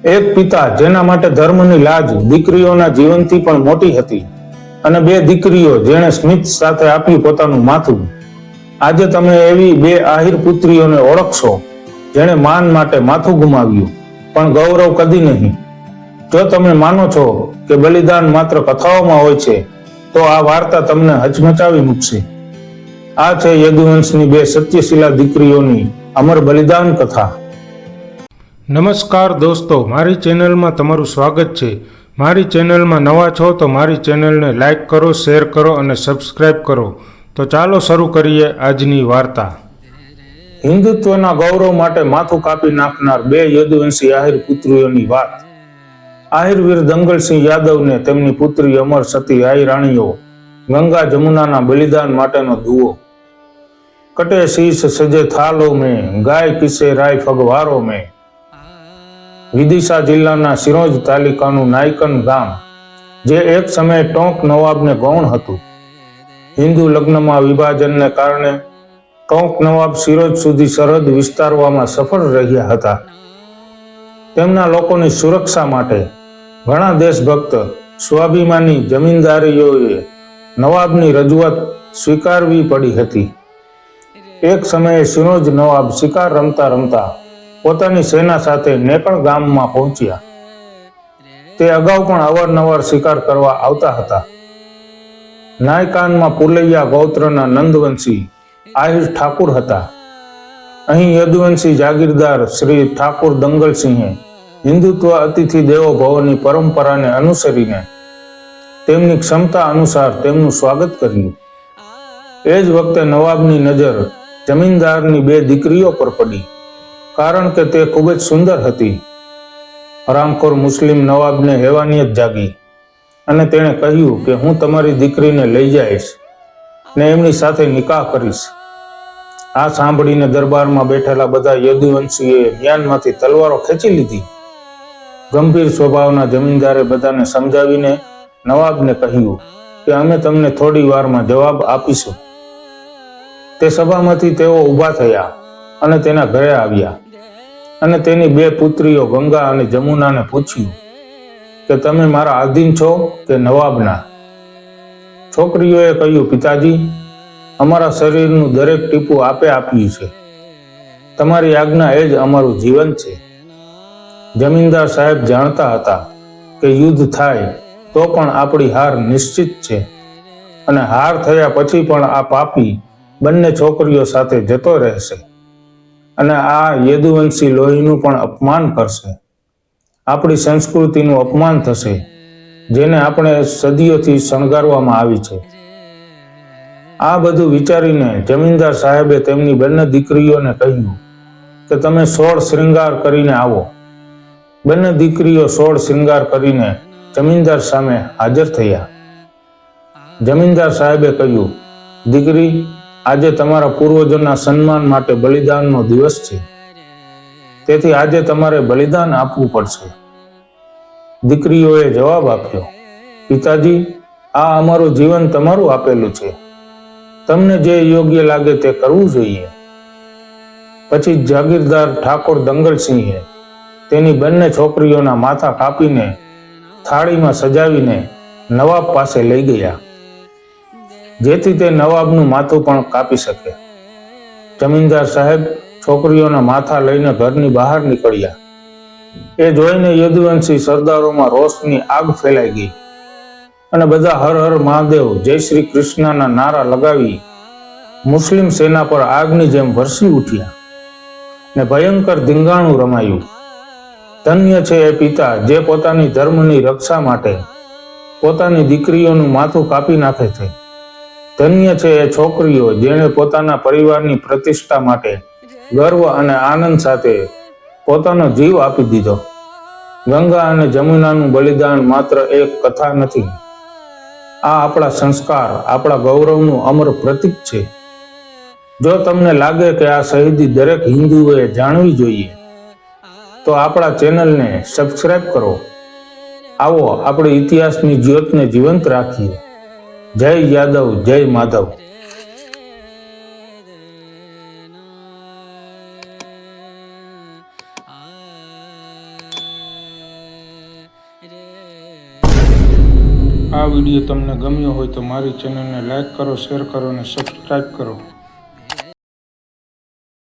એક પિતા જેના માટે ધર્મની લાજ દીકરીઓના જીવનથી પણ મોટી હતી, અને બે દીકરીઓ જેણે સ્મિત સાથે આપ્યું પોતાનું માથું. આજે તમે એવી બે આહિર પુત્રીઓને ઓળખશો જેણે માન માટે માથું ગુમાવ્યું, પણ ગૌરવ કદી નહીં. જો તમે માનો છો કે બલિદાન માત્ર કથાઓમાં હોય છે, તો આ વાર્તા તમને હચમચાવી મૂકશે. આ છે યદુવંશની બે સત્યશીલા દીકરીઓની અમર બલિદાન કથા. નમસ્કાર દોસ્તો, મારી ચેનલમાં તમારું સ્વાગત છે. મારી ચેનલમાં નવા છો તો મારી ચેનલને લાઈક કરો, શેર કરો અને સબસ્ક્રાઈબ કરો. તો ચાલો શરૂ કરીએ આજની વાર્તા. હિન્દુત્વના ગૌરવ માટે માથું કાપી નાખનાર બે યદુવંશી આહિર પુત્રીઓની વાત. આહિરવીર દંગલસિંહ યાદવને તેમની પુત્રી અમર સતી આઈ રાણીઓ ગંગા જમુનાના બલિદાન માટેનો દુઓ. કટે શીશ સજે થાલો મેં, ગાય કિસે રાય ફગવારો મેં. વિદિશા જિલ્લાના સિરોંજ તાલુકાનું નાયકન ગામ, જે એક સમયે ટોંક નવાબને ગૌણ હતું. હિન્દુ લગ્નમાં વિભાજનને કારણે ટોંક નવાબ સિરોંજ સુધી સરહદ વિસ્તારવામાં સફળ રહ્યા હતા. તેમના લોકોની સુરક્ષા માટે ઘણા દેશભક્ત સ્વાભિમાની જમીનદારીઓએ નવાબની રજૂઆત સ્વીકારવી પડી હતી. એક સમયે સિરોંજ નવાબ શિકાર રમતા રમતા પોતાની સેના સાથે નેકણ ગામમાં પહોંચ્યા. તે અગાઉ પણ અવારનવાર શિકાર કરવા આવતા હતા. નાયકાનમાં પુલૈયા ગોત્રના નંદવંશી આહિર ઠાકુર હતા. અહીં યદુવંશી જાગીરદાર શ્રી ઠાકુર દંગલસિંહે હિન્દુત્વ અતિથિ દેવો ભવની પરંપરાને અનુસરીને તેમની ક્ષમતા અનુસાર તેમનું સ્વાગત કર્યું. એ જ વખતે નવાબની નજર જમીનદારની બે દીકરીઓ પર પડી, કારણ કે તે ખૂબ જ સુંદર હતી. હરામખોર મુસ્લિમ નવાબને હેવાનિયત જાગી અને તેણે કહ્યું કે હું તમારી દીકરીને લઈ જઈશ ને એમની સાથે નિકાહ કરીશ. આ સાંભળીને દરબારમાં બેઠેલા બધા યદુવંશીએ મ્યાનમાંથી તલવારો ખેંચી લીધી. ગંભીર સ્વભાવના જમીનદારે બધાને સમજાવીને નવાબને કહ્યું કે અમે તમને થોડી વારમાં જવાબ આપીશું. તે સભામાંથી તેઓ ઊભા થયા અને તેના ઘરે આવ્યા, અને તેની બે પુત્રીઓ ગંગા અને જમુનાને પૂછ્યું કે તમે મારા આધીન છો કે નવાબના? છોકરીઓએ કહ્યું, પિતાજી, અમારા શરીરનું દરેક ટીપું આપે આપ્યું છે. તમારી આજ્ઞા એ જ અમારું જીવન છે. જમીનદાર સાહેબ જાણતા હતા કે યુદ્ધ થાય તો પણ આપણી હાર નિશ્ચિત છે, અને હાર થયા પછી પણ આ પાપી બંને છોકરીઓ સાથે જતો રહેશે અને આ યદુવંશી લોહીનું પણ અપમાન કરશે. આપણી સંસ્કૃતિનું અપમાન થશે, જેને આપણે સદીઓથી શણગારવામાં આવી છે. આ બધું વિચારીને જમીનદાર સાહેબે તેમની બંને દીકરીઓને કહ્યું કે તમે 16 શ્રૃંગાર કરીને આવો. બંને દીકરીઓ 16 શ્રૃંગાર કરીને જમીનદાર સામે હાજર થયા. જમીનદાર સાહેબે કહ્યું, દીકરી, આજે તમારા પૂર્વજોના સન્માન માટે બલિદાનનો દિવસ છે, તેથી આજે તમારે બલિદાન આપવું પડશે. દીકરીઓએ જવાબ આપ્યો, પિતાજી, આ અમારું જીવન તમારું આપેલું છે. તમને જે યોગ્ય લાગે તે કરવું જોઈએ. પછી જાગીરદાર ઠાકોર દંગલસિંહે તેની બંને છોકરીઓના માથા કાપીને થાળીમાં સજાવીને નવાબ પાસે લઈ ગયા, જેથી તે નવાબનું માથું પણ કાપી શકે. જમીનદાર સાહેબ છોકરીઓના માથા લઈને ઘરની બહાર નીકળ્યા. એ જોઈને યદુવંશી સરદારોમાં રોષની આગ ફેલાઈ ગઈ, અને બધા હર હર મહાદેવ, જય શ્રી કૃષ્ણના નારા લગાવી મુસ્લિમ સેના પર આગની જેમ વરસી ઉઠ્યા ને ભયંકર ધીંગાણું રમાયું. ધન્ય છે એ પિતા જે પોતાની ધર્મની રક્ષા માટે પોતાની દીકરીઓનું માથું કાપી નાખે છે. ધન્ય છે એ છોકરીઓ જેણે પોતાના પરિવારની પ્રતિષ્ઠા માટે ગર્વ અને આનંદ સાથે પોતાનો જીવ આપી દીધો. ગંગા અને જમુનાનું બલિદાન માત્ર એક કથા નથી. આ આપણા સંસ્કાર, આપણા ગૌરવનું અમર પ્રતીક છે. જો તમને લાગે કે આ શહીદી દરેક હિન્દુએ જાણવી જોઈએ, તો આપણા ચેનલને સબસ્ક્રાઇબ કરો. આવો આપણે ઇતિહાસની જ્યોતને જીવંત રાખીએ. જય યાદવ, જય માધવ. આ વિડીયો તમને ગમ્યો હોય તો મારી ચેનલને લાઈક કરો, શેર કરો અને સબસ્ક્રાઈબ કરો.